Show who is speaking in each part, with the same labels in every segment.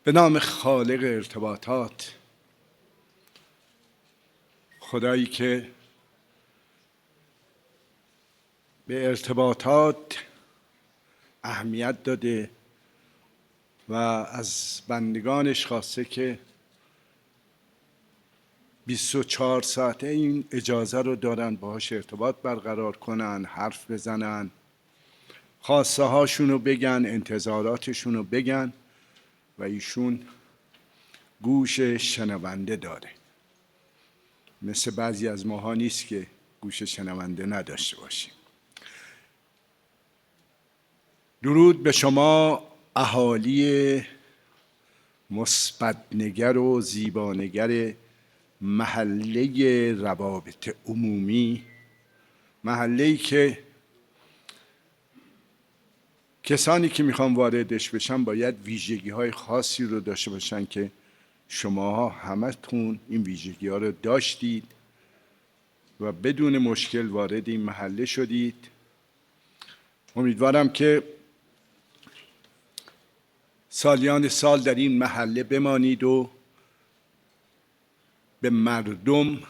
Speaker 1: به نام خالق ارتباطات، خدایی که به ارتباطات اهمیت داده و از بندگانش خواسته که 24 ساعته این اجازه رو دارن باهاش ارتباط برقرار کنن، حرف بزنن، خواسته هاشون رو بگن، انتظاراتشون رو بگن و ایشون گوش شنونده داره. مثل بعضی از ماها نیست که گوش شنونده نداشته باشیم. درود به شما اهالی مثبت‌نگر و زیبانگر محله روابط عمومی، محله‌ای که کسانی که میخوان واردش بشن باید ویژگی‌های خاصی رو داشته باشن که شماها همتون این ویژگی‌ها رو داشتید و بدون مشکل وارد این محله شدید. امیدوارم که سالیان سال در این محله بمانید و به مردم،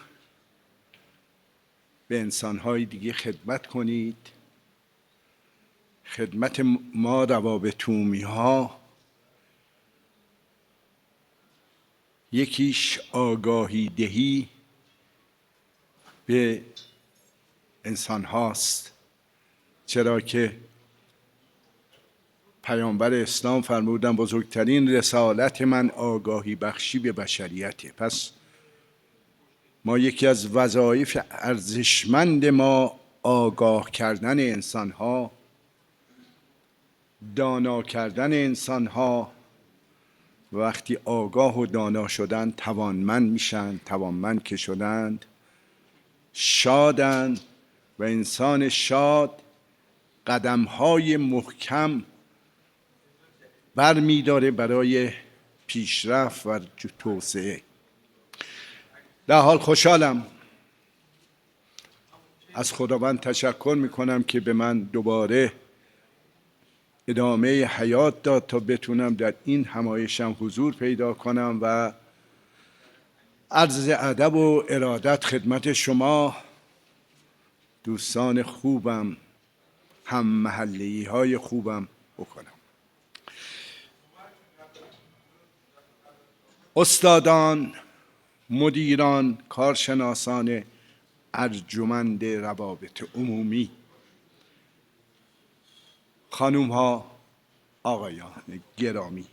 Speaker 1: به انسان‌های دیگه خدمت کنید. خدمت ما روابط عمومی‌ها یکیش آگاهی دهی به انسان هاست، چرا که پیامبر اسلام فرمودن بزرگترین رسالت من آگاهی بخشی به بشریته. پس ما یکی از وظایف ارزشمند ما آگاه کردن انسان ها، دانا کردن انسان ها. وقتی آگاه و دانا شدن توانمند میشن، توانمند که شدند شادند و انسان شاد قدم‌های محکم برمی‌داره برای پیشرفت و توسعه. در حال خوشحالم، از خداوند تشکر میکنم که به من دوباره ادامه حیات داد تا بتونم در این همایشم حضور پیدا کنم و عرض ادب و ارادت خدمت شما دوستان خوبم، هم محله‌ای های خوبم بکنم. استادان، مدیران، کارشناسان ارجمند روابط عمومی، خانوم ها، آقایان گرامی،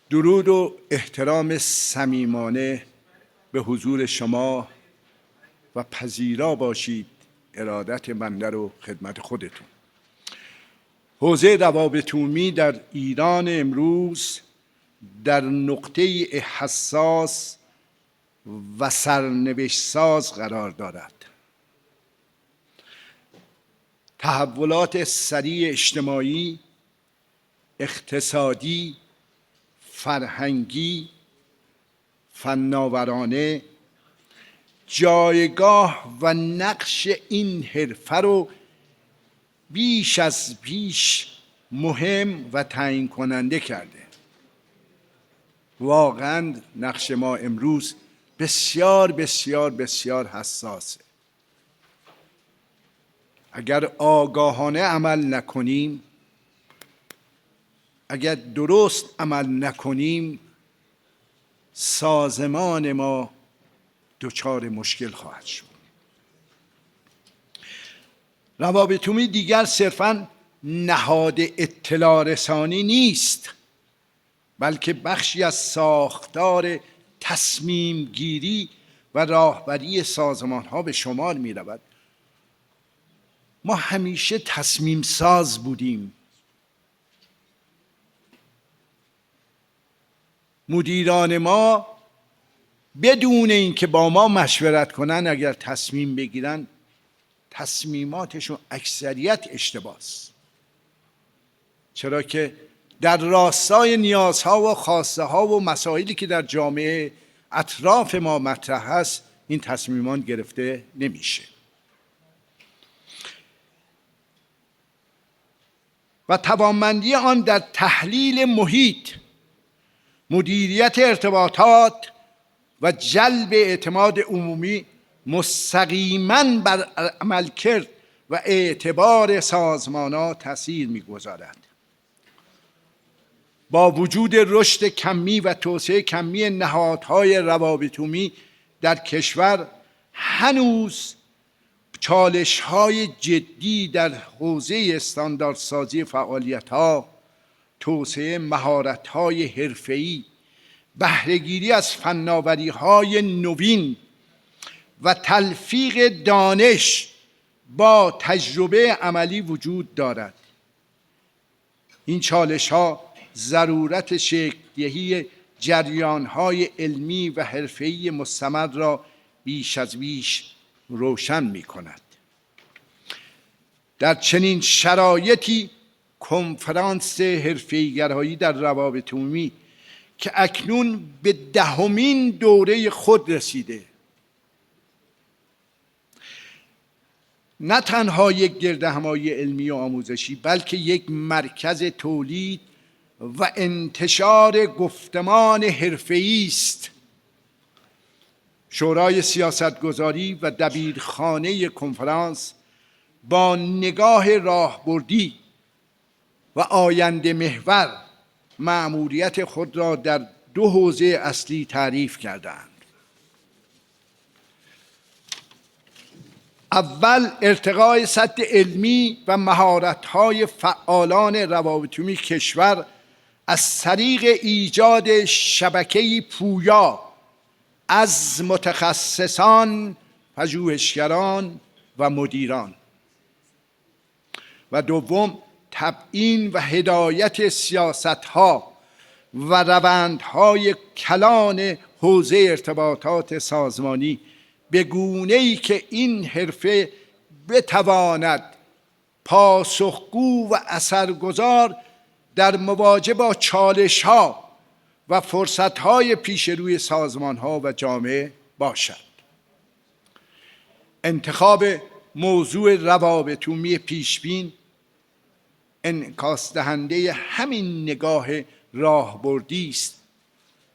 Speaker 1: درود و احترام صمیمانه به حضور شما و پذیرا باشید ارادت بنده رو خدمت خودتون. حوزه روابط عمومی در ایران امروز در نقطه حساس و سرنوشت ساز قرار دارد. تحولات سریع اجتماعی، اقتصادی، فرهنگی، فناورانه جایگاه و نقش این حرفه رو بیش از پیش مهم و تعیین کننده کرده. واقعا نقش ما امروز بسیار بسیار بسیار حساسه. اگر آگاهانه عمل نکنیم، اگر درست عمل نکنیم، سازمان ما دچار مشکل خواهد شد. روابط عمومی دیگر صرفاً نهاد اطلاع رسانی نیست، بلکه بخشی از ساختار تصمیم گیری و راهبری سازمان ها به شمار می رود. ما همیشه تصمیم ساز بودیم. مدیران ما بدون اینکه با ما مشورت کنن اگر تصمیم بگیرن، تصمیماتشون اکثریت اشتباه است. چرا که در راستای نیازها و خواسته ها و مسائلی که در جامعه اطراف ما مطرح است این تصمیمان گرفته نمیشه. و توانمندی آن در تحلیل محیط، مدیریت ارتباطات و جلب اعتماد عمومی مستقیماً بر عملکرد و اعتبار سازمان‌ها تأثیر می‌گذارد. با وجود رشد کمی و توسعه کمی نهادهای روابط عمومی در کشور، هنوز چالش‌های جدی در حوزه استانداردسازی فعالیت‌ها، توسعه مهارت‌های حرفه‌ای، بهره‌گیری از فناوری‌های نوین و تلفیق دانش با تجربه عملی وجود دارد. این چالش‌ها ضرورت شکل‌دهی جریان‌های علمی و حرفه‌ای مستمر را بیش از پیش روشن می‌کند. در چنین شرایطی کنفرانس حرفه‌ای‌گرایی در روابط عمومی که اکنون به 10مین دوره خود رسیده، نه تنها یک گردهمایی علمی و آموزشی، بلکه یک مرکز تولید و انتشار گفتمان حرفه‌ای است. شورای سیاستگذاری و دبیرخانه کنفرانس با نگاه راهبردی و آینده محور مأموریت خود را در 2 حوزه اصلی تعریف کردند. اول، ارتقای سطح علمی و مهارت‌های فعالان روابط عمومی کشور از طریق ایجاد شبکه‌ای پویا از متخصصان، پژوهشگران و مدیران. و دوم، تبیین و هدایت سیاست‌ها و روندهای کلان حوزه ارتباطات سازمانی به گونه‌ای که این حرفه بتواند پاسخگو و اثرگذار در مواجهه با چالش‌ها و فرصت‌های پیش روی سازمان‌ها و جامعه باشد. انتخاب موضوع روابط عمومی پیشبین انعکاس دهنده همین نگاه راهبردی است،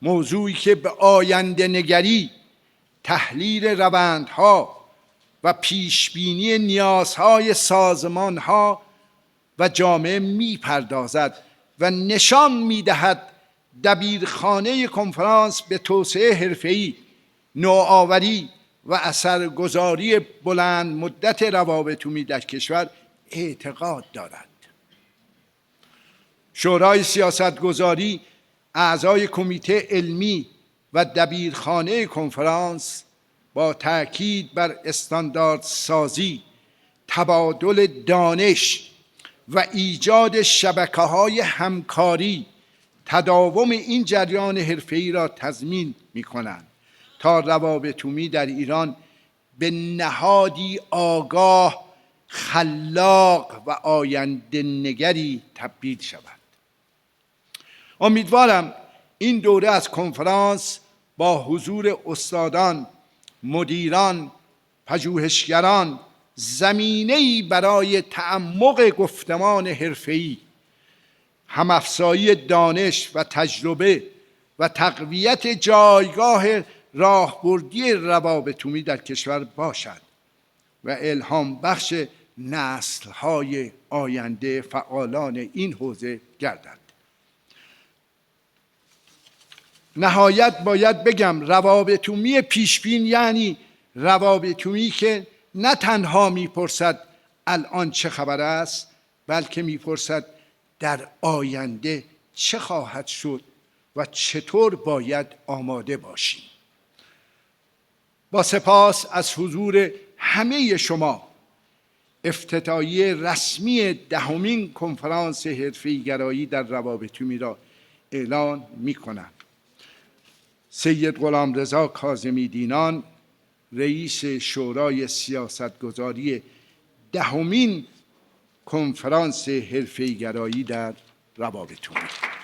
Speaker 1: موضوعی که به آینده نگری، تحلیل روندها و پیشبینی نیازهای سازمانها و جامعه میپردازد و نشان میدهد دبیرخانه کنفرانس به توسعه حرفه‌ای، نوآوری و اثرگذاری بلند مدت روابط عمومی در کشور اعتقاد دارد. شورای سیاستگذاری، اعضای کمیته علمی و دبیرخانه کنفرانس با تأکید بر استانداردسازی، تبادل دانش و ایجاد شبکه‌های همکاری، تداوم این جریان حرفه‌ای را تضمین می‌کنند تا روابط عمومی در ایران به نهادی آگاه، خلاق و آینده نگری تبدیل شود. امیدوارم این دوره از کنفرانس با حضور استادان، مدیران، پژوهشگران زمینه‌ای برای تعمق گفتمان حرفه‌ای، همافزایی دانش و تجربه و تقویت جایگاه راهبردی روابط عمومی در کشور باشد و الهام بخش نسل‌های آینده فعالان این حوزه گردد. نهایت باید بگم روابط عمومی پیشبین یعنی روابط عمومی که نه تنها میپرسد الان چه خبر است، بلکه میپرسد در آینده چه خواهد شد و چطور باید آماده باشیم. با سپاس از حضور همه شما، افتتاحیه رسمی 10مین کنفرانس حرفه‌ای‌گرایی در روابط عمومی را اعلان می‌کنم. سید غلامرضا کاظمی دینان، رئیس شورای سیاستگذاری 10مین کنفرانس حرفه‌ای‌گرایی در روابط عمومی.